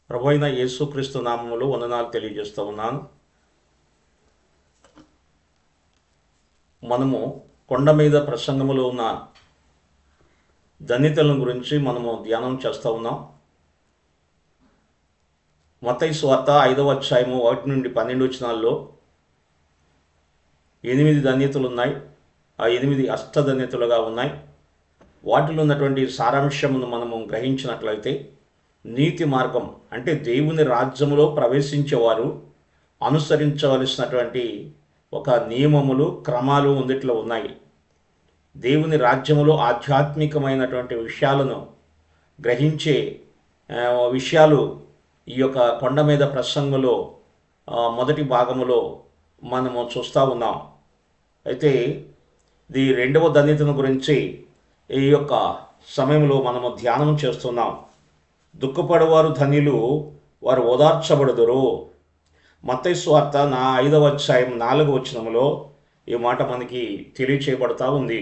ప్రభువైన యేసుక్రీస్తు నామములో వందనాలు తెలియజేస్తూ ఉన్నాను. మనము కొండ మీద ప్రసంగములో ఉన్న ధన్యతలను గురించి మనము ధ్యానం చేస్తూ ఉన్నాం. మత్తయి సువార్త 5వ అధ్యాయము 1 నుండి 12 వచనాల్లో 8 ధన్యతలు ఉన్నాయి. ఆ 8 అష్టధన్యతలుగా ఉన్నాయి. వాటిలో ఉన్నటువంటి సారాంశమును మనము గ్రహించినట్లయితే, నీతి మార్గం అంటే దేవుని రాజ్యములో ప్రవేశించేవారు అనుసరించవలసినటువంటి ఒక నియమములు, క్రమాలు ఉందిట్లో ఉన్నాయి. దేవుని రాజ్యములో ఆధ్యాత్మికమైనటువంటి విషయాలను గ్రహించే విషయాలు ఈ యొక్క కొండ మీద ప్రసంగంలో మొదటి భాగములో మనము చూస్తూ ఉన్నాం. అయితే ఈ రెండవ ధన్యతను గురించి ఈ యొక్క సమయంలో మనము ధ్యానం చేస్తున్నాం. దుఃఖపడేవారు ధన్యులు, వారు ఓదార్చబడుదురు. మత్తయి సువార్త 5వ అధ్యాయం 4వ వచనములో ఈ మాట మనకి తెలియచేయబడతా ఉంది.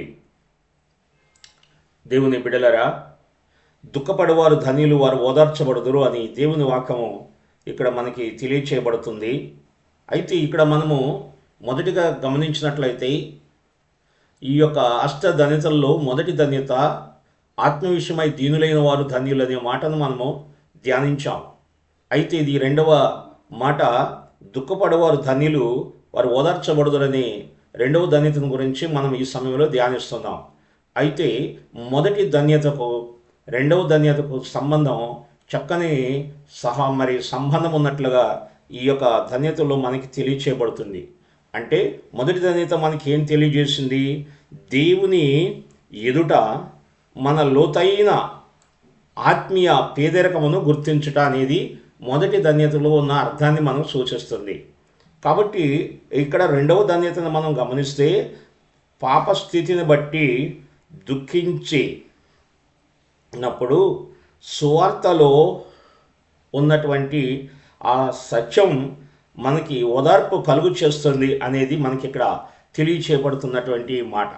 దేవుని బిడ్డలరా, దుఃఖపడేవారు ధన్యులు, వారు ఓదార్చబడుదురు అని దేవుని వాక్యము ఇక్కడ మనకి తెలియచేయబడుతుంది. అయితే ఇక్కడ మనము మొదటిగా గమనించినట్లయితే ఈ యొక్క అష్ట ధన్యతల్లో మొదటి ధన్యత ఆత్మవిషయమై దీనులైన వారు ధన్యులు అనే మాటను మనము ధ్యానించాం. అయితే ఇది రెండవ మాట, దుఃఖపడేవారు ధన్యులు, వారు ఓదార్చబడుదురని రెండవ ధన్యతను గురించి మనం ఈ సమయంలో ధ్యానిస్తున్నాం. అయితే మొదటి ధన్యతకు రెండవ ధన్యతకు సంబంధం చక్కని సంబంధం ఉన్నట్లుగా ఈ యొక్క ధన్యతలో మనకి తెలియచేయబడుతుంది. అంటే మొదటి ధన్యత మనకి ఏం తెలియజేసింది? దేవుని ఎదుట మన లోతైన ఆత్మీయ పేదరికమును గుర్తించుట అనేది మొదటి ధన్యతలో ఉన్న అర్థాన్ని మనం సూచిస్తుంది. కాబట్టి ఇక్కడ రెండవ ధన్యతను మనం గమనిస్తే, పాప స్థితిని బట్టి దుఃఖించినప్పుడు సువార్తలో ఉన్నటువంటి ఆ సత్యం మనకి ఓదార్పు కలుగు చేస్తుంది అనేది మనకి ఇక్కడ తెలియచేయబడుతున్నటువంటి మాట.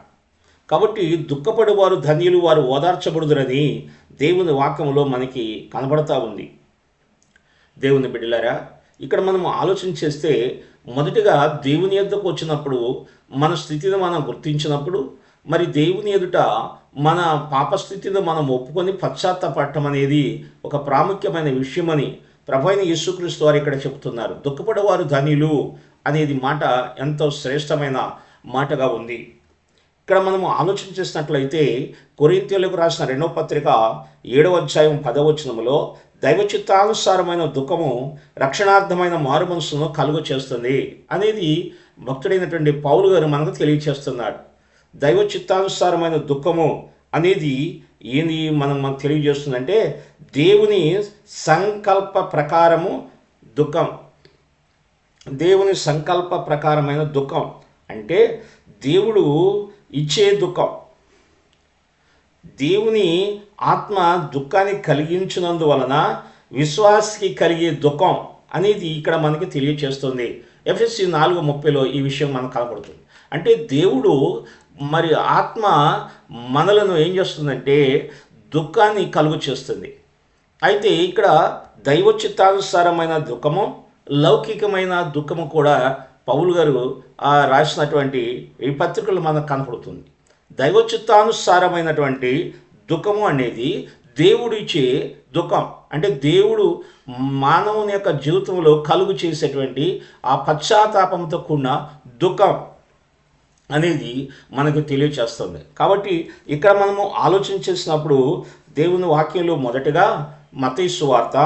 కాబట్టి దుఃఖపడేవారు ధన్యులు, వారు ఓదార్చబడుదురని దేవుని వాక్యంలో మనకి కనబడతా ఉంది. దేవుని బిడ్డలారా, ఇక్కడ మనం ఆలోచన చేస్తే, మొదటిగా దేవుని యొద్దకు వచ్చినప్పుడు మన స్థితిని మనం గుర్తించినప్పుడు, మరి దేవుని ఎదుట మన పాపస్థితిని మనం ఒప్పుకొని పశ్చాత్తాపడటం అనేది ఒక ప్రాముఖ్యమైన విషయమని ప్రభువైన యేసుక్రీస్తు వారు ఇక్కడ చెప్తున్నారు. దుఃఖపడేవారు ధన్యులు అనేది మాట ఎంతో శ్రేష్టమైన మాటగా ఉంది. ఇక్కడ మనము ఆలోచన చేసినట్లయితే, కొరింథీయులకు రాసిన 2వ పత్రిక 7వ అధ్యాయం 10వ వచనములో, దైవ చిత్తానుసారమైన దుఃఖము రక్షణార్థమైన మారు మనసును కలుగు చేస్తుంది అనేది భక్తుడైనటువంటి పౌలు గారు మనకు తెలియచేస్తున్నాడు. దైవ చిత్తానుసారమైన దుఃఖము అనేది ఏంది మనకు తెలియజేస్తుందంటే, దేవుని సంకల్ప ప్రకారము దుఃఖం. దేవుని సంకల్ప ప్రకారమైన దుఃఖం అంటే దేవుడు ఇచ్చే దుఃఖం. దేవుని ఆత్మ దుఃఖాన్ని కలిగించినందువలన విశ్వాసికి కలిగే దుఃఖం అనేది ఇక్కడ మనకి తెలియచేస్తుంది. ఎఫెసీ 4:30లో ఈ విషయం మనకు కనపడుతుంది. అంటే దేవుడు మరి ఆత్మ మనలను ఏం చేస్తుందంటే దుఃఖాన్ని కలుగు చేస్తుంది. అయితే ఇక్కడ దైవ చిత్తానుసారమైన దుఃఖము, లౌకికమైన దుఃఖము కూడా పౌలు గారు రాసినటువంటి ఈ పత్రికలు మనకు కనపడుతుంది. దైవ చిత్తానుసారమైనటువంటి దుఃఖము అనేది దేవుడిచ్చే దుఃఖం. అంటే దేవుడు మానవుని యొక్క జీవితంలో కలుగు చేసేటువంటి ఆ పశ్చాత్తాపంతో కూడిన దుఃఖం అనేది మనకు తెలియచేస్తుంది. కాబట్టి ఇక్కడ మనము ఆలోచన చేసినప్పుడు దేవుని వాక్యంలో మొదటగా మత్తయి సువార్త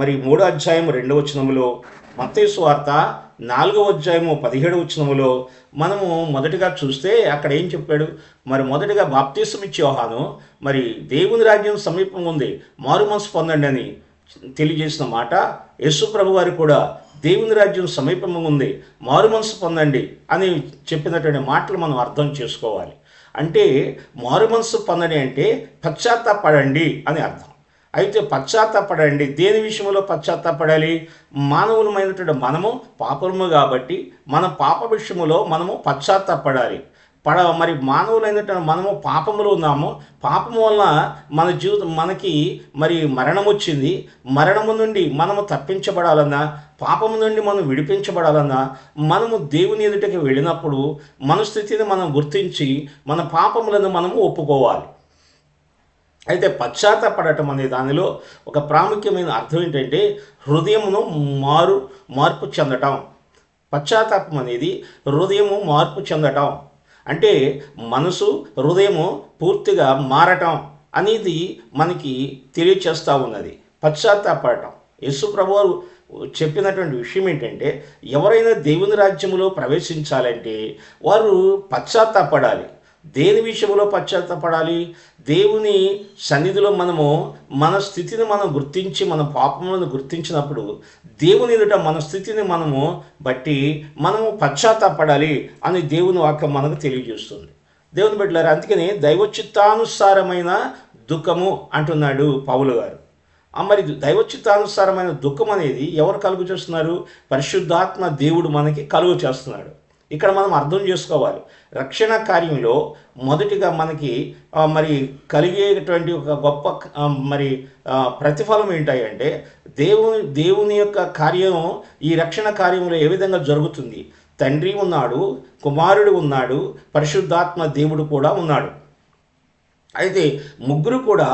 3వ అధ్యాయం 2వ వచనములో, మత్తయి సువార్త 4వ అధ్యాయము 17వ వచనములో మనము మొదటిగా చూస్తే అక్కడ ఏం చెప్పాడు? మొదటిగా బాప్తిసం ఇచ్చే యోహాను దేవుని రాజ్యం సమీపం ఉంది, మారు మనసు పొందండి అని తెలియజేసిన మాట, యేసు ప్రభు వారు కూడా దేవుని రాజ్యం సమీపంగా ఉంది, మారు మనసు పొందండి అని చెప్పినటువంటి మాటలు మనం అర్థం చేసుకోవాలి. అంటే మారు మనసు పొందండి అంటే పశ్చాత్తాపడండి అని అర్థం. అయితే పశ్చాత్తాపడండి, దేని విషయంలో పశ్చాత్తాపడాలి? మానవులమైనటువంటి మనము పాపము కాబట్టి మన పాప విషయంలో మనము పశ్చాత్తాపడాలి. మరి మానవులైనటువంటి మనము పాపములో ఉన్నాము. పాపము వల్ల మన జీవితం మనకి మరి మరణం వచ్చింది. మరణము నుండి మనము తప్పించబడాలన్నా, పాపము నుండి మనం విడిపించబడాలన్నా మనము దేవుని ఎదుటకి వెళ్ళినప్పుడు మన స్థితిని మనం గుర్తించి మన పాపములను మనము ఒప్పుకోవాలి. అయితే పశ్చాత్తాపడటం అనే దానిలో ఒక ప్రాముఖ్యమైన అర్థం ఏంటంటే హృదయమును మార్పు చెందటం. పశ్చాత్తాపం అనేది హృదయము మార్పు చెందటం అంటే మనసు హృదయము పూర్తిగా మారటం అనేది మనకి తెలియచేస్తూ ఉన్నది. పశ్చాత్తాపడటం యేసు ప్రభువు చెప్పినటువంటి విషయం ఏంటంటే ఎవరైనా దేవుని రాజ్యములో ప్రవేశించాలంటే వారు పశ్చాత్తాపడాలి. దేని విషయంలో పశ్చాత్తాపడాలి? దేవుని సన్నిధిలో మనము మన స్థితిని మనం గుర్తించి మన పాపములను గుర్తించినప్పుడు దేవుని ఎదుట మన స్థితిని మనము బట్టి మనము పశ్చాత్తాపడాలి అని దేవుని వాక్యం మనకు తెలియజేస్తుంది. దేవుని బిడ్డలారా, అందుకని దైవచిత్తానుసారమైన దుఃఖము అంటున్నాడు పౌలు గారు. మరి దైవచిత్తానుసారమైన దుఃఖం అనేది ఎవరు కలుగు చేస్తున్నారు? పరిశుద్ధాత్మ దేవుడు మనకి కలుగు చేస్తున్నాడు. ఇక్కడ మనం అర్థం చేసుకోవాలి, రక్షణ కార్యంలో మొదటిగా మనకి మరి కలిగేటువంటి ఒక గొప్ప మరి ప్రతిఫలం ఏంటంటే దేవుని యొక్క కార్యం ఈ రక్షణ కార్యంలో ఏ విధంగా జరుగుతుంది? తండ్రి ఉన్నాడు, కుమారుడు ఉన్నాడు, పరిశుద్ధాత్మ దేవుడు కూడా ఉన్నాడు. అయితే ముగ్గురు కూడా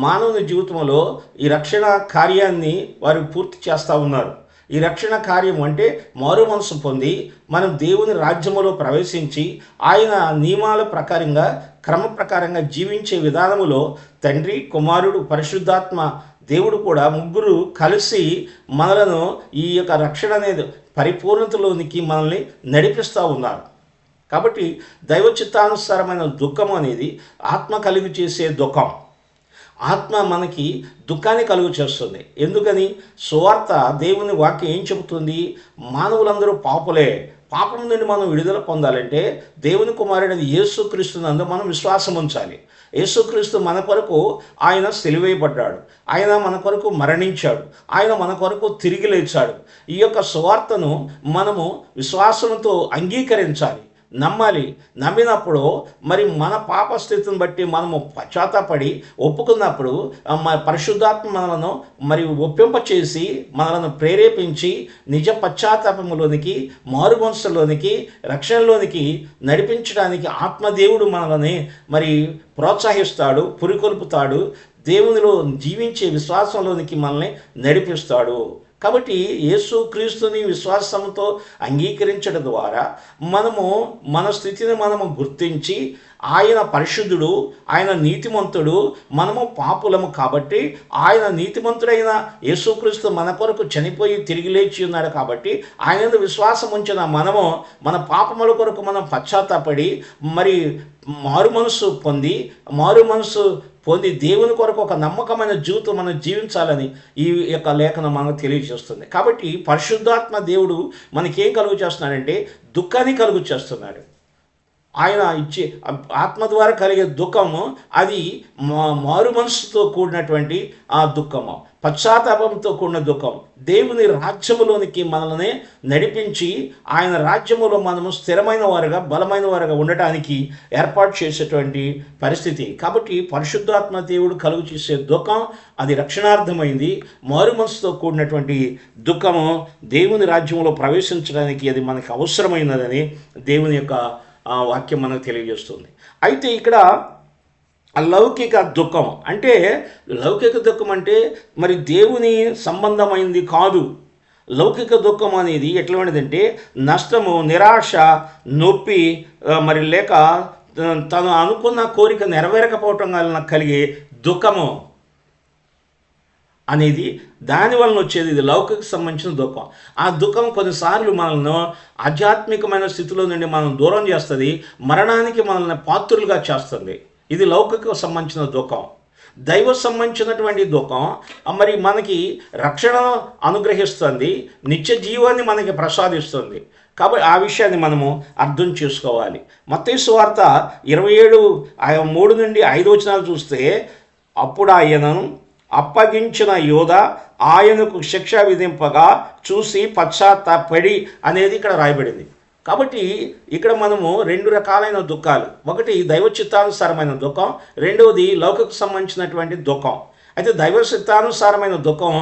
మానవుని జీవితంలో ఈ రక్షణ కార్యాన్ని వారు పూర్తి చేస్తూ ఉన్నారు. ఈ రక్షణ కార్యం అంటే మారు మనసు పొంది మనం దేవుని రాజ్యములో ప్రవేశించి ఆయన నియమాల ప్రకారంగా క్రమ ప్రకారంగా జీవించే విధానములో తండ్రి, కుమారుడు, పరిశుద్ధాత్మ దేవుడు కూడా ముగ్గురు కలిసి మనలను ఈ యొక్క రక్షణ అనేది పరిపూర్ణతలోనికి మనల్ని నడిపిస్తూ ఉన్నారు. కాబట్టి దైవ చిత్తానుసారమైన దుఃఖం అనేది ఆత్మ కలిగి చేసే దుఃఖం. ఆత్మ మనకి దుఃఖాన్ని కలుగు చేస్తుంది. ఎందుకని? సువార్త దేవుని వాక్యం ఏం చెబుతుంది? మానవులందరూ పాపులే. పాపం నుండి మనం విడుదల పొందాలంటే దేవుని కుమారుడైన యేసుక్రీస్తునందు మనం విశ్వాసం ఉంచాలి. యేసుక్రీస్తు మన కొరకు ఆయన సిలువేయబడ్డాడు, ఆయన మన కొరకు మరణించాడు, ఆయన మన కొరకు తిరిగి లేచాడు. ఈ యొక్క సువార్తను మనము విశ్వాసంతో అంగీకరించాలి, నమ్మాలి. నమ్మినప్పుడు మరి మన పాప స్థితిని బట్టి మనము పశ్చాత్తాపడి ఒప్పుకున్నప్పుడు పరిశుద్ధాత్మ మనలను మరి ఒప్పింపచేసి మనలను ప్రేరేపించి నిజ పశ్చాత్తాపములోనికి, మారు మనసులోనికి, రక్షణలోనికి నడిపించడానికి ఆత్మదేవుడు మనల్ని మరి ప్రోత్సహిస్తాడు, పురికొల్పుతాడు, దేవునిలో జీవించే విశ్వాసంలోనికి మనల్ని నడిపిస్తాడు. కాబట్టి యేసుక్రీస్తుని విశ్వాసంతో అంగీకరించడం ద్వారా మనము మన స్థితిని మనము గుర్తించి ఆయన పరిశుద్ధుడు, ఆయన నీతిమంతుడు, మనము పాపులము. కాబట్టి ఆయన నీతిమంతుడైన యేసుక్రీస్తు మన కొరకు చనిపోయి తిరిగి లేచి ఉన్నాడు. కాబట్టి ఆయన విశ్వాసం ఉంచిన మనము మన పాపముల కొరకు మనం పశ్చాత్తాపడి మరి మారు మనసు పొంది దేవుని కొరకు ఒక నమ్మకమైన జీవితం మనం జీవించాలని ఈ యొక్క లేఖనం మనకు తెలియజేస్తుంది. కాబట్టి పరిశుద్ధాత్మ దేవుడు మనకేం కలుగు చేస్తున్నాడంటే దుఃఖాన్ని కలుగు చేస్తున్నాడు. ఆయన ఇచ్చే ఆత్మ ద్వారా కలిగే దుఃఖము అది మారు మనసుతో కూడినటువంటి ఆ దుఃఖము, పశ్చాత్తాపంతో కూడిన దుఃఖం. దేవుని రాజ్యములోనికి మనల్ని నడిపించి ఆయన రాజ్యములో మనము స్థిరమైన వారుగా, బలమైన వారుగా ఉండటానికి ఏర్పాటు చేసేటువంటి పరిస్థితి. కాబట్టి పరిశుద్ధాత్మ దేవుడు కలుగు చేసే దుఃఖం అది రక్షణార్థమైంది. మారు మనసుతో కూడినటువంటి దుఃఖము దేవుని రాజ్యంలో ప్రవేశించడానికి అది మనకు అవసరమైనదని దేవుని యొక్క వాక్యం మనకు తెలియజేస్తుంది. అయితే ఇక్కడ లౌకిక దుఃఖం అంటే, లౌకిక దుఃఖం అంటే మరి దేవుని సంబంధమైంది కాదు. లౌకిక దుఃఖం అనేది ఎట్లాంటిదంటే నష్టము, నిరాశ, నొప్పి, మరి లేక తను అనుకున్న కోరిక నెరవేరకపోవటం వలన కలిగే దుఃఖము అనేది దానివలన వచ్చేది. ఇది లౌకిక సంబంధించిన దుఃఖం. ఆ దుఃఖం కొన్నిసార్లు మనల్ని ఆధ్యాత్మికమైన స్థితిలో నుండి మనం దూరం చేస్తుంది, మరణానికి మనల్ని పాత్రులుగా చేస్తుంది. ఇది లౌకిక సంబంధించిన దుఃఖం. దైవ సంబంధించినటువంటి దుఃఖం మరి మనకి రక్షణను అనుగ్రహిస్తుంది, నిత్య జీవాన్ని మనకి ప్రసాదిస్తుంది. కాబట్టి ఆ విషయాన్ని మనము అర్థం చేసుకోవాలి. మత్తయి సువార్త 27:3-5 చూస్తే, అప్పుడు ఆయనను అప్పగించిన యోధ ఆయనకు శిక్ష విధింపగా చూసి పశ్చాత్తాపడి అనేది ఇక్కడ రాయబడింది. కాబట్టి ఇక్కడ మనము రెండు రకాలైన దుఃఖాలు, ఒకటి దైవ చిత్తానుసారమైన దుఃఖం, రెండవది లౌకిక సంబంధించినటువంటి దుఃఖం. అయితే దైవ చిత్తానుసారమైన దుఃఖం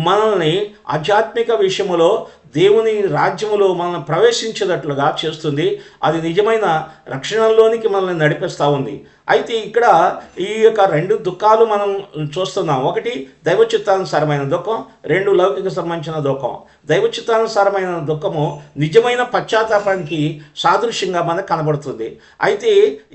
మనల్ని ఆధ్యాత్మిక విషయములో దేవుని రాజ్యములో మనల్ని ప్రవేశించేటట్లుగా చేస్తుంది. అది నిజమైన రక్షణలోనికి మనల్ని నడిపిస్తూ ఉంది. అయితే ఇక్కడ ఈ యొక్క రెండు దుఃఖాలు మనం చూస్తున్నాం. ఒకటి దైవ చిత్తానుసారమైన దుఃఖం, రెండు లౌకిక సంబంధించిన దుఃఖం. దైవ చిత్తానుసారమైన దుఃఖము నిజమైన పశ్చాత్తాపానికి సాదృశ్యంగా మనకు కనబడుతుంది. అయితే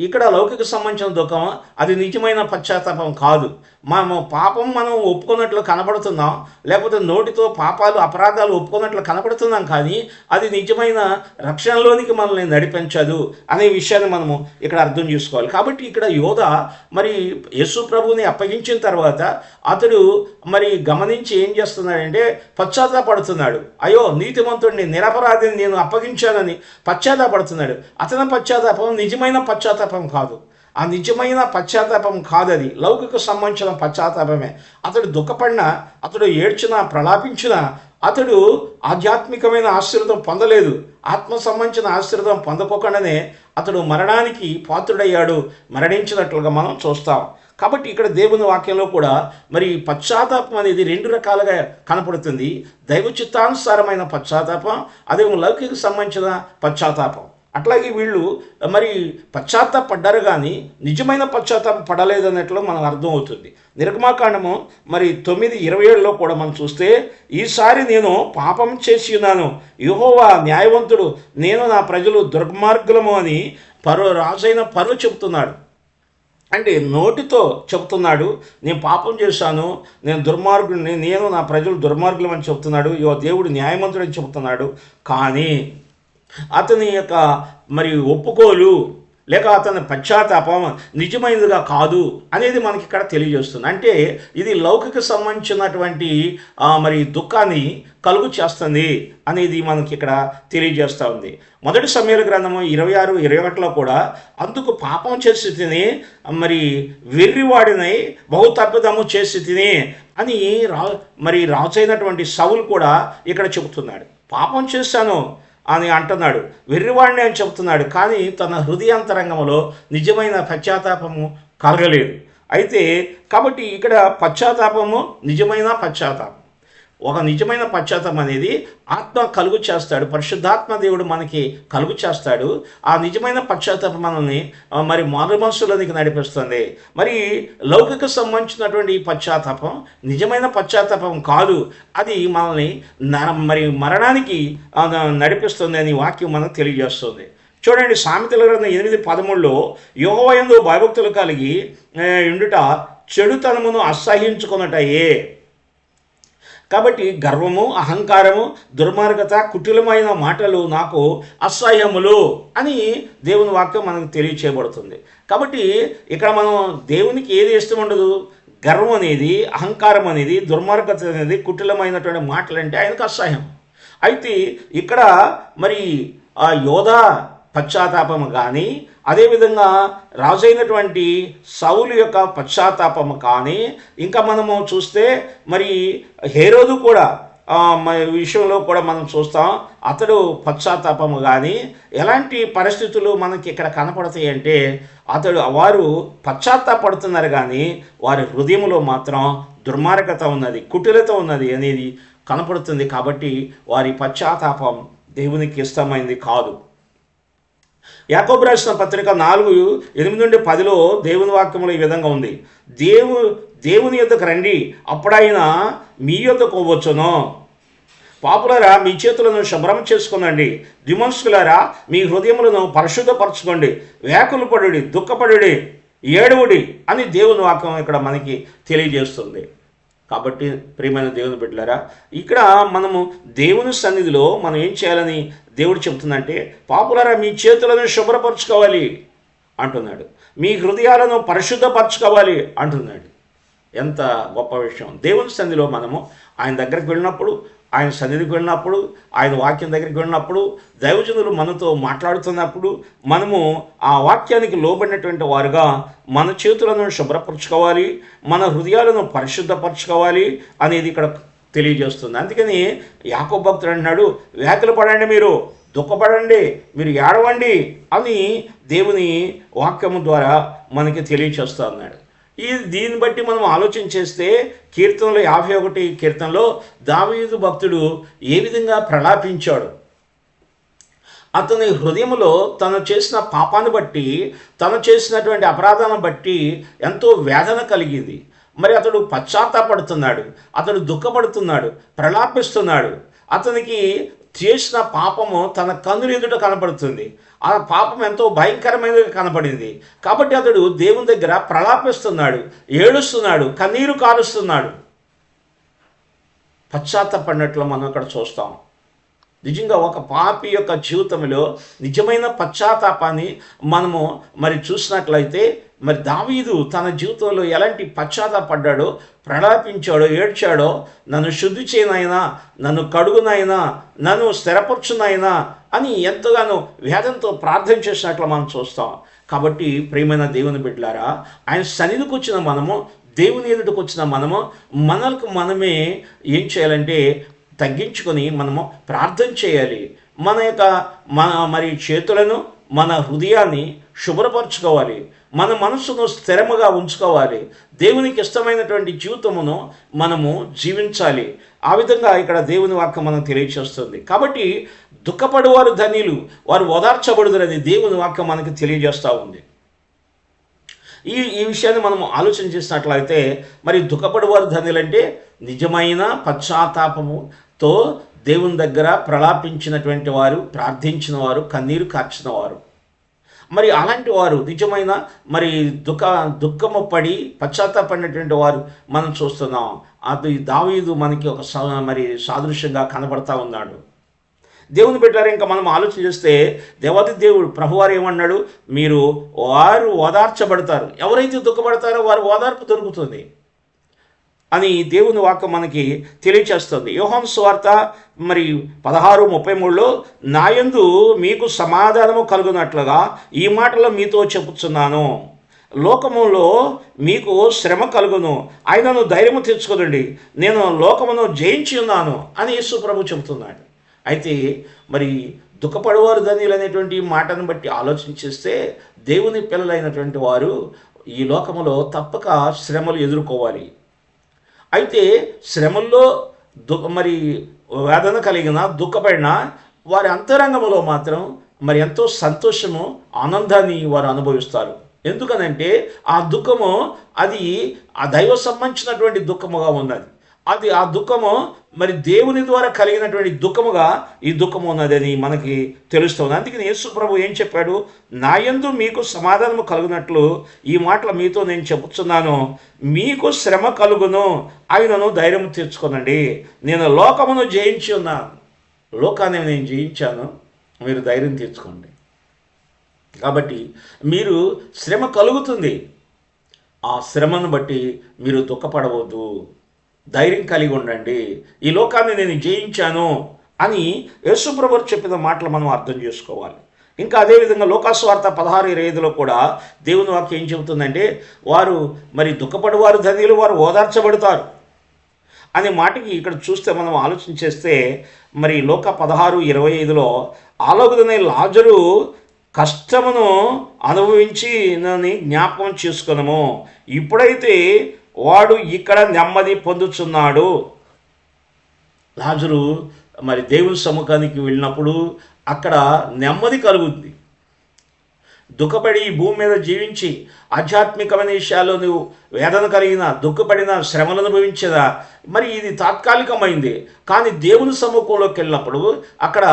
ఇక్కడ లౌకిక సంబంధించిన దుఃఖం అది నిజమైన పశ్చాత్తాపం కాదు. మనం ఒప్పుకున్నట్లు కనబడుతున్నాం, లేకపోతే నోటితో పాపాలు అపరాధాలు ఒప్పుకున్నట్లు కనబడుతున్నాం, కానీ అది నిజమైన రక్షణలోనికి మనల్ని నడిపించదు అనే విషయాన్ని మనము ఇక్కడ అర్థం చేసుకోవాలి. కాబట్టి ఇక్కడ యోధ మరి యేసు ప్రభువుని అప్పగించిన తర్వాత అతడు మరి గమనించి ఏం చేస్తున్నాడంటే పశ్చాత్తాపడుతున్నాడు. అయ్యో నీతిమంతుడిని నిరపరాధిని నేను అప్పగించానని పశ్చాత్తాపడుతున్నాడు. అతని పశ్చాత్తాపం నిజమైన పశ్చాత్తాపం కాదు. ఆ నిజమైన పశ్చాత్తాపం కాదది, లౌకిక సంబంధించిన పశ్చాత్తాపమే. అతడు దుఃఖపడినా, అతడు ఏడ్చినా, ప్రలాపించినా అతడు ఆధ్యాత్మికమైన ఆశీర్వాదం పొందలేదు. ఆత్మ సంబంధించిన ఆశీర్వాదం పొందకోకుండానే అతడు మరణానికి పాత్రుడయ్యాడు, మరణించినట్లుగా మనం చూస్తాం. కాబట్టి ఇక్కడ దేవుని వాక్యంలో కూడా మరి పశ్చాత్తాపం అనేది రెండు రకాలుగా కనపడుతుంది. దైవ చిత్తానుసారమైన పశ్చాత్తాపం, అదే లౌకిక సంబంధించిన పశ్చాత్తాపం. అట్లాగే వీళ్ళు మరి పశ్చాత్తాపడ్డారు కానీ నిజమైన పశ్చాత్తాపం పడలేదన్నట్లు మనకు అర్థం అవుతుంది. నిర్గమాకాండము మరి 9:27లో కూడా మనం చూస్తే, ఈసారి నేను పాపం చేసి ఉన్నాను, యెహోవా న్యాయవంతుడు, నేను నా ప్రజలు దుర్మార్గులము అని రాజైన ఫరో చెబుతున్నాడు. అంటే నోటితో చెబుతున్నాడు, నేను పాపం చేశాను, నేను దుర్మార్గుడిని, నేను నా ప్రజలు దుర్మార్గులం అని చెబుతున్నాడు. దేవుడు న్యాయవంతుడు అని చెబుతున్నాడు. కానీ అతని యొక్క మరి ఒప్పుకోలు లేక అతని పశ్చాత్తాపం నిజమైనదిగా కాదు అనేది మనకి ఇక్కడ తెలియజేస్తుంది. అంటే ఇది లౌకిక సంబంధించినటువంటి మరి దుఃఖాన్ని కలుగు చేస్తుంది అనేది మనకి ఇక్కడ తెలియజేస్తూ ఉంది. మొదటి సమూయేలు గ్రంథము 26-21లో కూడా అందుకు పాపం చేసి తిని మరి వెర్రివాడినై బహు తప్పిదము చేసి తిని అని మరి రాజైనటువంటి సౌలు కూడా ఇక్కడ చెబుతున్నాడు. పాపం చేశాను అని అంటున్నాడు, వెర్రివాడిని అని చెబుతున్నాడు, కానీ తన హృదయాంతరంగంలో నిజమైన పశ్చాత్తాపము కలగలేదు. అయితే కాబట్టి ఇక్కడ పశ్చాత్తాపము నిజమైన పశ్చాత్తాపం, ఒక నిజమైన పశ్చాత్తాపం అనేది ఆత్మ కలుగు చేస్తాడు, పరిశుద్ధాత్మ దేవుడు మనకి కలుగు చేస్తాడు. ఆ నిజమైన పశ్చాత్తాపం మనల్ని మరి మారు మనసులోనికి నడిపిస్తుంది. మరి లౌకిక సంబంధించినటువంటి పశ్చాత్తాపం నిజమైన పశ్చాత్తాపం కాదు, అది మనల్ని మరి మరణానికి నడిపిస్తుంది అని వాక్యం మనకు తెలియజేస్తుంది. చూడండి, సామెతల గ్రంథం 8:13లో యెహోవా యందు భయభక్తులు కలిగి ఉండుట చెడుతనమును అసహ్యించుకొనుటయే. కాబట్టి గర్వము, అహంకారము, దుర్మార్గత, కుటిలమైన మాటలు నాకు అసహ్యములు అని దేవుని వాక్యం మనకు తెలియచేయబడుతుంది. కాబట్టి ఇక్కడ మనం దేవునికి ఏది ఇష్టం ఉండదు, గర్వం అనేది, అహంకారం అనేది, దుర్మార్గత అనేది, కుటిలమైనటువంటి మాటలు అంటే ఆయనకు అసహ్యం. అయితే ఇక్కడ మరి ఆ యోధ పశ్చాత్తాపము కానీ, అదేవిధంగా రాజైనటువంటి సౌలు యొక్క పశ్చాత్తాపము కానీ, ఇంకా మనము చూస్తే మరి హేరోదు కూడా విషయంలో కూడా మనం చూస్తాం, అతడు పశ్చాత్తాపము కానీ ఎలాంటి పరిస్థితులు మనకి ఇక్కడ కనపడతాయి అంటే వారు పశ్చాత్తాపడుతున్నారు కానీ వారి హృదయంలో మాత్రం దుర్మార్గత ఉన్నది, కుటిలత ఉన్నది అనేది కనపడుతుంది. కాబట్టి వారి పశ్చాత్తాపం దేవునికి ఇష్టమైంది కాదు. యాకోబు రాసిన పత్రిక 4:8-10లో దేవుని వాక్యంలో ఈ విధంగా ఉంది, దేవుని యొద్దకు రండి, అప్పుడైనా మీ యొద్దకు వచ్చును. పాపులారా మీ చేతులను శుభ్రం చేసుకునండి, ద్విమనస్కులారా మీ హృదయములను పరిశుద్ధపరచుకోండి, వ్యాకులు పడుడి, దుఃఖపడుడి, ఏడువుడి అని దేవుని వాక్యం ఇక్కడ మనకి తెలియజేస్తుంది. కాబట్టి ప్రియమైన దేవుని బిడ్డలారా, ఇక్కడ మనము దేవుని సన్నిధిలో మనం ఏం చేయాలని దేవుడు చెబుతుందంటే, పాపులారా మీ చేతులను శుభ్రపరచుకోవాలి అంటున్నాడు, మీ హృదయాలను పరిశుద్ధపరచుకోవాలి అంటున్నాడు. ఎంత గొప్ప విషయం! దేవుని సన్నిధిలో మనము ఆయన దగ్గరికి వెళ్ళినప్పుడు, ఆయన సన్నిధికి వెళ్ళినప్పుడు, ఆయన వాక్యం దగ్గరికి వెళ్ళినప్పుడు, దైవజనులు మనతో మాట్లాడుతున్నప్పుడు మనము ఆ వాక్యానికి లోబడినటువంటి వారుగా మన చేతులను శుభ్రపరచుకోవాలి, మన హృదయాలను పరిశుద్ధపరచుకోవాలి అనేది ఇక్కడ తెలియజేస్తుంది. అందుకని యాకోబు భక్తుడు అంటున్నాడు, వ్యాకులు పడండి, మీరు దుఃఖపడండి, మీరు ఏడవండి అని దేవుని వాక్యము ద్వారా మనకి తెలియచేస్తూ ఉన్నాడు. దీన్ని బట్టి మనం ఆలోచన చేస్తే కీర్తనలో 51 కీర్తనలో దావీదు భక్తుడు ఏ విధంగా ప్రలాపించాడు. అతని హృదయంలో తను చేసిన పాపాన్ని బట్టి, తను చేసినటువంటి అపరాధాన్ని బట్టి ఎంతో వేదన కలిగింది. మరి అతడు పశ్చాత్తాపడుతున్నాడు, అతడు దుఃఖపడుతున్నాడు, ప్రలాపిస్తున్నాడు. అతనికి చేసిన పాపము తన కన్నుల ఎదుట కనపడుతుంది. ఆ పాపం ఎంతో భయంకరమైనది కనపడింది. కాబట్టి అతడు దేవుని దగ్గర ప్రలాపిస్తున్నాడు, ఏడుస్తున్నాడు, కన్నీరు కారుస్తున్నాడు. పశ్చాత్తాపడినట్లు మనం అక్కడ చూస్తాం. నిజంగా ఒక పాపి యొక్క జీవితంలో నిజమైన పశ్చాత్తాపాన్ని మనము మరి చూసినట్లయితే, మరి దావీదు తన జీవితంలో ఎలాంటి పశ్చాత్తాపడ్డాడో, ప్రలాపించాడో, ఏడ్చాడో, నన్ను శుద్ధి చేయనైనా, నన్ను కడుగునైనా, నన్ను స్థిరపరచునైనా అని ఎంతగానో వేదంతో ప్రార్థన చేసినట్లు మనం చూస్తాం. కాబట్టి ప్రియమైన దేవుని బిడ్డలారా, ఆయన సన్నిధికి వచ్చిన మనము, దేవుని ఎదుటికి వచ్చిన మనము, మనకు మనమే ఏం చేయాలంటే తగ్గించుకొని మనము ప్రార్థన చేయాలి. మన చేతులను, మన హృదయాన్ని శుభ్రపరచుకోవాలి. మన మనసును స్థిరముగా ఉంచుకోవాలి. దేవునికి ఇష్టమైనటువంటి జీవితమును మనము జీవించాలి. ఆ విధంగా ఇక్కడ దేవుని వాక్యం మనం తెలియజేస్తుంది. కాబట్టి దుఃఖపడేవారు ధన్యులు, వారు ఓదార్చబడుదురని దేవుని వాక్యం మనకు తెలియజేస్తూ ఉంది. ఈ విషయాన్ని మనం ఆలోచన చేసినట్లయితే, మరి దుఃఖపడేవారు ధన్యులంటే నిజమైన పశ్చాత్తాపముతో దేవుని దగ్గర ప్రలాపించినటువంటి వారు, ప్రార్థించిన వారు, కన్నీరు కార్చిన వారు. మరి అలాంటి వారు నిజమైన మరి దుఃఖము పడి పశ్చాత్తాపడినటువంటి వారు మనం చూస్తున్నాం. అది దావీదు మనకి ఒక సాదృశ్యంగా కనబడతా ఉన్నాడు. దేవుని బిడ్డలారా, ఇంకా మనం ఆలోచన చేస్తే దేవాది దేవుడు ప్రభువారు ఏమన్నాడు, వారు ఓదార్చబడతారు. ఎవరైతే దుఃఖపడతారో వారు ఓదార్పు దొరుకుతుంది అని దేవుని వాక్యం మనకి తెలియచేస్తుంది. యోహాను సువార్త 16:33లో నాయందు మీకు సమాధానము కలుగునట్లుగా ఈ మాటలు మీతో చెప్పుచున్నాను. లోకములో మీకు శ్రమ కలుగును, ఆయనను ధైర్యము తెచ్చుకోదండి, నేను లోకమును జయించి ఉన్నాను అని యేసు ప్రభు చెబుతున్నాడు. అయితే మరి దుఃఖపడేవారు ధన్యులు అనేటువంటి మాటను బట్టి ఆలోచన చేస్తే, దేవుని పిల్లలైనటువంటి వారు ఈ లోకములో తప్పక శ్రమలు ఎదుర్కోవాలి. అయితే శ్రమల్లో వేదన కలిగిన, దుఃఖపడిన వారి అంతరంగంలో మాత్రం ఎంతో సంతోషము, ఆనందాన్ని వారు అనుభవిస్తారు. ఎందుకనంటే ఆ దుఃఖము అది ఆ దైవ సంబంధించినటువంటి దుఃఖముగా ఉన్నది. ఆ దుఃఖము దేవుని ద్వారా కలిగినటువంటి దుఃఖముగా ఈ దుఃఖము ఉన్నదని మనకి తెలుస్తుంది. అందుకని యేసు ప్రభు ఏం చెప్పాడు, నాయందు మీకు సమాధానము కలుగునట్లు ఈ మాటలు మీతో నేను చెప్పుచున్నాను. మీకు శ్రమ కలుగును, ఆయనను ధైర్యం తెచ్చుకోనండి, నేను లోకమును జయించి ఉన్నాను. లోకాన్ని నేను జయించాను, మీరు ధైర్యం తెచ్చుకోండి. కాబట్టి మీరు శ్రమ కలుగుతుంది, ఆ శ్రమను బట్టి మీరు దుఃఖపడవద్దు, ధైర్యం కలిగి ఉండండి. ఈ లోకాన్ని నేను జయించాను అని యేసుప్రభు చెప్పిన మాటలు మనం అర్థం చేసుకోవాలి. ఇంకా అదేవిధంగా లోకాసువార్త 16:25లో కూడా దేవుని వాక్యం ఏం చెబుతుందంటే, వారు దుఃఖపడేవారు ధన్యులు, వారు ఓదార్చబడతారు అనే మాటకి ఇక్కడ చూస్తే మనం ఆలోచన చేస్తే, లోక 16:25లో ఆలోగుదనే లాజరు కష్టమును అనుభవించి నన్ను జ్ఞాపకం చేసుకున్నాము, ఇప్పుడైతే వాడు ఇక్కడ నెమ్మది పొందుచున్నాడు. లాజరు దేవుని సముఖానికి వెళ్ళినప్పుడు అక్కడ నెమ్మది కలుగుద్ది. దుఃఖపడి ఈ భూమి మీద జీవించి ఆధ్యాత్మికమైన విషయాల్లో నువ్వు వేదన కలిగిన, దుఃఖపడిన, శ్రమలు అనుభవించేదా, ఇది తాత్కాలికమైంది. కానీ దేవుని సముఖంలోకి వెళ్ళినప్పుడు అక్కడ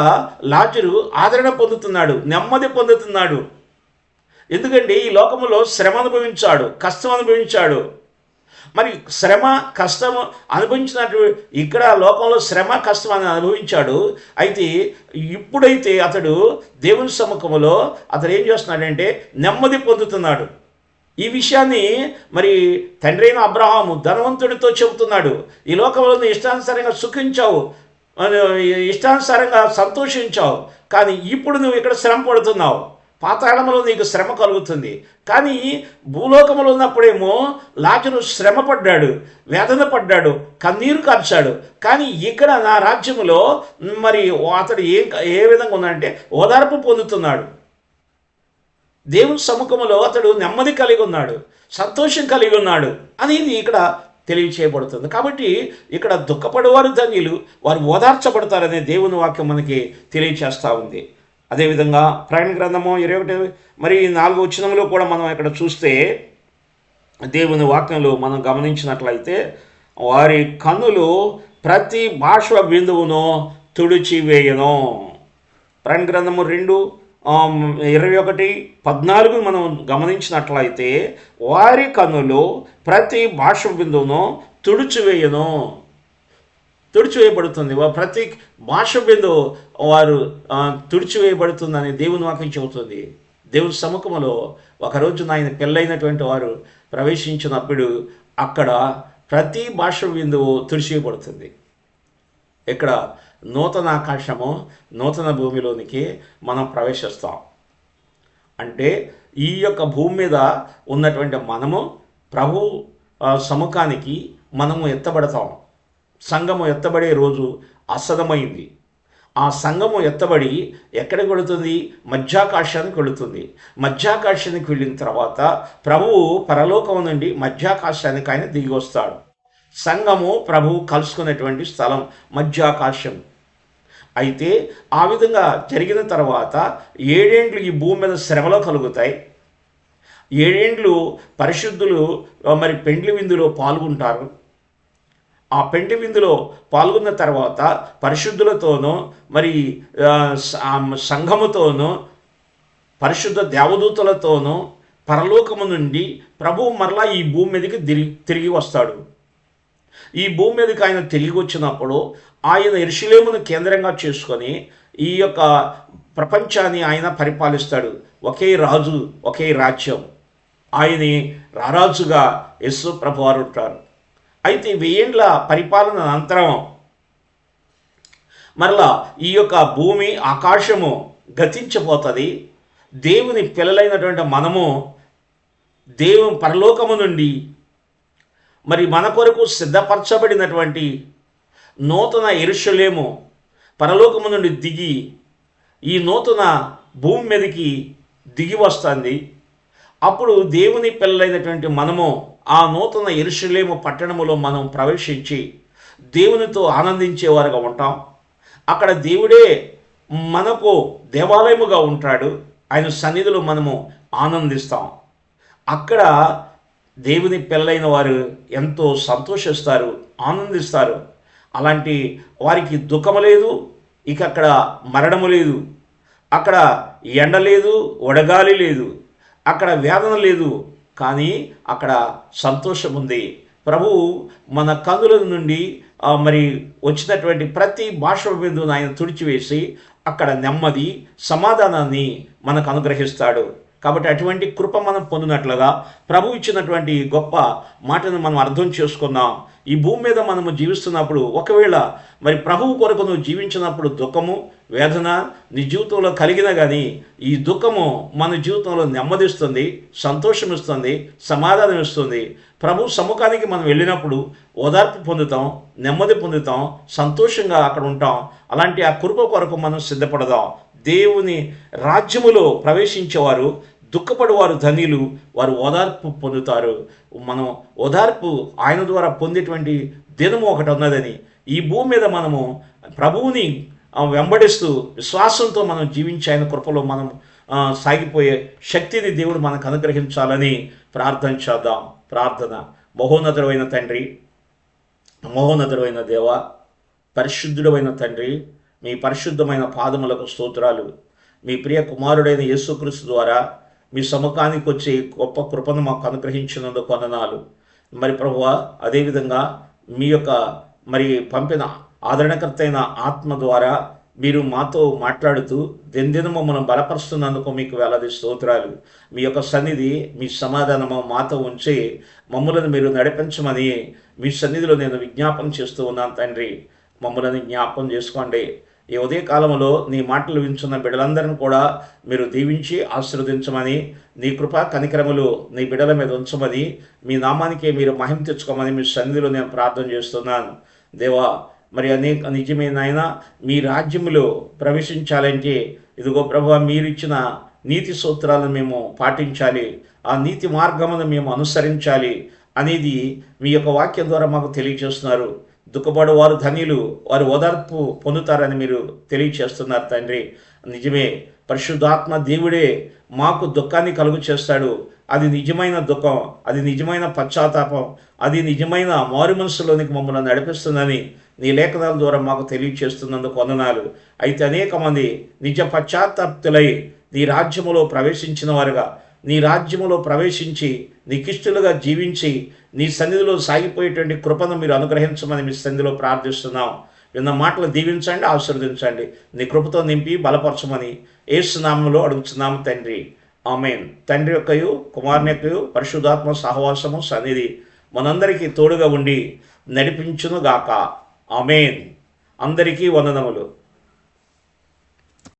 లాజరు ఆదరణ పొందుతున్నాడు, నెమ్మది పొందుతున్నాడు. ఎందుకంటే ఈ లోకంలో శ్రమ అనుభవించాడు, కష్టం అనుభవించాడు. శ్రమ కష్టము అనుభవించినట్టు ఇక్కడ లోకంలో శ్రమ కష్టం అని అనుభవించాడు. అయితే ఇప్పుడైతే అతడు దేవుని సముఖంలో అతడు ఏం చేస్తున్నాడంటే నెమ్మది పొందుతున్నాడు. ఈ విషయాన్ని తండ్రి అయిన అబ్రహాము ధనవంతుడితో చెబుతున్నాడు. ఈ లోకంలో నువ్వు ఇష్టానుసారంగా సుఖించావు, ఇష్టానుసారంగా సంతోషించావు, కానీ ఇప్పుడు నువ్వు ఇక్కడ శ్రమ పడుతున్నావు. పాతాళంలో నీకు శ్రమ కలుగుతుంది. కానీ భూలోకంలో ఉన్నప్పుడేమో లాజరు శ్రమ పడ్డాడు, వేదన పడ్డాడు, కన్నీరు కార్చాడు. కానీ ఇక్కడ నా రాజ్యములో మరి అతడు ఏ విధంగా ఉన్నాడంటే ఓదార్పు పొందుతున్నాడు. దేవుని సముఖంలో అతడు నెమ్మది కలిగి ఉన్నాడు, సంతోషం కలిగి ఉన్నాడు అనేది ఇక్కడ తెలియచేయబడుతుంది. కాబట్టి ఇక్కడ దుఃఖపడేవారు ధన్యులు, వారు ఓదార్చబడతారనే దేవుని వాక్యం మనకి తెలియచేస్తూ ఉంది. అదేవిధంగా ప్రకటన గ్రంథము 21 వచనంలో కూడా మనం ఇక్కడ చూస్తే దేవుని వాక్యంలో మనం గమనించినట్లయితే వారి కన్నులు ప్రతి భాష బిందువును తుడిచివేయను. ప్రకటన గ్రంథము 2:21-14 మనం గమనించినట్లయితే వారి కన్నులు ప్రతి భాష బిందువును తుడిచివేయబడుతుంది. ప్రతి భాష బిందువు వారు తుడిచివేయబడుతుందని దేవుని వాక్యం చెబుతుంది. దేవుని సముఖంలో ఒకరోజు ఆయన పెళ్ళైనటువంటి వారు ప్రవేశించినప్పుడు అక్కడ ప్రతి భాష బిందువు తుడిచివేయబడుతుంది. ఇక్కడ నూతన ఆకాశము, నూతన భూమిలోనికి మనం ప్రవేశిస్తాం. అంటే ఈ యొక్క భూమి మీద ఉన్నటువంటి మనము ప్రభు సముఖానికి మనము ఎత్తబడతాం. సంఘము ఎత్తబడే రోజు అసదమైంది. ఆ సంఘము ఎత్తబడి ఎక్కడికి వెళుతుంది? మధ్యాకాశానికి వెళుతుంది. మధ్యాకాశానికి వెళ్ళిన తర్వాత ప్రభువు పరలోకం నుండి మధ్యాకాశానికి ఆయన దిగి వస్తాడు. సంఘము ప్రభువు కలుసుకునేటువంటి స్థలం మధ్యాకాశం. అయితే ఆ విధంగా జరిగిన తర్వాత 7 ఏండ్లు ఈ భూమి మీద శ్రమలో కలుగుతాయి. 7 ఏండ్లు పరిశుద్ధులు మరి పెండ్లి విందులో పాల్గొంటారు. ఆ పెండ్లి విందులో పాల్గొన్న తర్వాత పరిశుద్ధులతోనూ మరి సంఘముతోనూ పరిశుద్ధ దేవదూతలతోనూ పరలోకము నుండి ప్రభువు మరలా ఈ భూమి మీదకి తిరిగి వస్తాడు. ఈ భూమి మీదకి ఆయన తిరిగి వచ్చినప్పుడు ఆయన యెరూషలేమును కేంద్రంగా చేసుకొని ఈ యొక్క ప్రపంచాన్ని ఆయన పరిపాలిస్తాడు. ఒకే రాజు, ఒకే రాజ్యం. ఆయన్ని రారాజుగా యేసు ప్రభువారు ఉంటారు. అయితే 1000 ఏండ్ల పరిపాలన అనంతరం మరలా ఈ యొక్క భూమి ఆకాశము గతించిపోతుంది. దేవుని పిల్లలైనటువంటి మనము దేవుని పరలోకము నుండి మరి మన కొరకు సిద్ధపరచబడినటువంటి నూతన యెరూషలేము పరలోకము నుండి దిగి ఈ నూతన భూమి మీదకి దిగి వస్తుంది. అప్పుడు దేవుని పిల్లలైనటువంటి మనము ఆ నూతన యెరూషలేము పట్టణములో మనం ప్రవేశించి దేవునితో ఆనందించేవారుగా ఉంటాం. అక్కడ దేవుడే మనకు దేవాలయముగా ఉంటాడు. ఆయన సన్నిధిలో మనము ఆనందిస్తాం. అక్కడ దేవుని పిల్లలైన వారు ఎంతో సంతోషిస్తారు, ఆనందిస్తారు. అలాంటి వారికి దుఃఖము లేదు, ఇక అక్కడ మరణము లేదు, అక్కడ ఎండ లేదు, వడగాలి లేదు, అక్కడ వేదన లేదు, కానీ అక్కడ సంతోషం ఉంది. ప్రభువు మన కన్నుల నుండి మరి వచ్చినటువంటి ప్రతి భాష బిందువును ఆయన తుడిచివేసి అక్కడ నెమ్మది, సమాధానాన్ని మనకు అనుగ్రహిస్తాడు. కాబట్టి అటువంటి కృప మనం పొందినట్లుగా ప్రభు ఇచ్చినటువంటి గొప్ప మాటను మనం అర్థం చేసుకుందాం. ఈ భూమి మీద మనము జీవిస్తున్నప్పుడు ఒకవేళ మరి ప్రభువు కొరకు నువ్వు జీవించినప్పుడు దుఃఖము, వేదన నీ జీవితంలో కలిగినా కానీ ఈ దుఃఖము మన జీవితంలో నెమ్మదిస్తుంది, సంతోషం ఇస్తుంది, సమాధానం ఇస్తుంది. ప్రభు సముఖానికి మనం వెళ్ళినప్పుడు ఓదార్పు పొందుతాం, నెమ్మది పొందుతాం, సంతోషంగా అక్కడ ఉంటాం. అలాంటి ఆ కృప కొరకు మనం సిద్ధపడదాం. దేవుని రాజ్యములో ప్రవేశించేవారు దుఃఖపడేవారు ధన్యులు, వారు ఓదార్పు పొందుతారు. మనం ఓదార్పు ఆయన ద్వారా పొందేటువంటి దినము ఒకటి ఉన్నదని, ఈ భూమి మీద మనము ప్రభువుని వెంబడిస్తూ విశ్వాసంతో మనం జీవించే ఆయన కృపలో మనం సాగిపోయే శక్తిని దేవుడు మనకు అనుగ్రహించాలని ప్రార్థన చేద్దాం. ప్రార్థన. మహోన్నతుడైన తండ్రి, మహోన్నతుడైన దేవ, పరిశుద్ధుడైన తండ్రి, మీ పరిశుద్ధమైన పాదములకు స్తోత్రాలు. మీ ప్రియ కుమారుడైన యేసుక్రీస్తు ద్వారా మీ సముఖానికి వచ్చే గొప్ప కృపను మాకు అనుగ్రహించినందుకు వందనాలు. మరి ప్రభువా, అదేవిధంగా మీ యొక్క మరి పంపిన ఆదరణకర్త అయిన ఆత్మ ద్వారా మీరు మాతో మాట్లాడుతూ దినదినము మనం బలపరుస్తున్నందుకు మీకు వేలాది స్తోత్రాలు. మీ యొక్క సన్నిధి, మీ సమాధానము మాతో ఉంచి మమ్మలను మీరు నడిపించమని మీ సన్నిధిలో నేను విజ్ఞాపన చేస్తూ ఉన్నాను తండ్రి. మమ్మల్ని జ్ఞాపకం చేసుకోండి. ఈ ఉదయకాలంలో నీ మాటలు వింటున్న బిడ్డలందరిని కూడా మీరు దీవించి ఆశీర్వదించమని, నీ కృపా కనికరములు నీ బిడ్డల మీద ఉంచమని, మీ నామానికే మీరు మహిమ తెచ్చుకోమని మీ సన్నిధిలో నేను ప్రార్థన చేస్తున్నాను. దేవా, మరి అనేక నిజమే నాయన, మీ రాజ్యములో ప్రవేశించాలంటే ఇదిగో ప్రభువా, మీరిచ్చిన నీతి సూత్రాలను మేము పాటించాలి, ఆ నీతి మార్గమును మేము అనుసరించాలి అనేది మీ యొక్క వాక్యం ద్వారా మాకు తెలియచేస్తున్నారు. దుఃఖపడు వారు ధన్యులు, వారు ఓదార్పు పొందుతారని మీరు తెలియచేస్తున్నారు తండ్రి. నిజమే, పరిశుద్ధాత్మ దేవుడే మాకు దుఃఖాన్ని కలుగు చేస్తాడు. అది నిజమైన దుఃఖం, అది నిజమైన పశ్చాత్తాపం, అది నిజమైన మారు మనసులోనికి మమ్మల్ని నడిపిస్తుందని నీ లేఖనాల ద్వారా మాకు తెలియచేస్తున్నందుకు వందనాలు. అయితే అనేక మంది నిజ పశ్చాత్తాప్తులై నీ రాజ్యములో ప్రవేశించిన వారుగా, నీ రాజ్యములో ప్రవేశించి నీకిష్టులుగా జీవించి నీ సన్నిధిలో సాగిపోయేటువంటి కృపను మీరు అనుగ్రహించమని మీ సన్నిధిలో ప్రార్థిస్తున్నాం. విన్న మాటలు దీవించండి, ఆశీర్వదించండి, నీ కృపతో నింపి బలపరచమని యేసు నామములో అడుగుతున్నాము తండ్రి, ఆమేన్. తండ్రి యొక్కయు కుమారుని యొక్కయు పరిశుద్ధాత్మ సహవాసము సన్నిధి మనందరికీ తోడుగా ఉండి నడిపించునుగాక. ఆమేన్. అందరికీ వందనములు.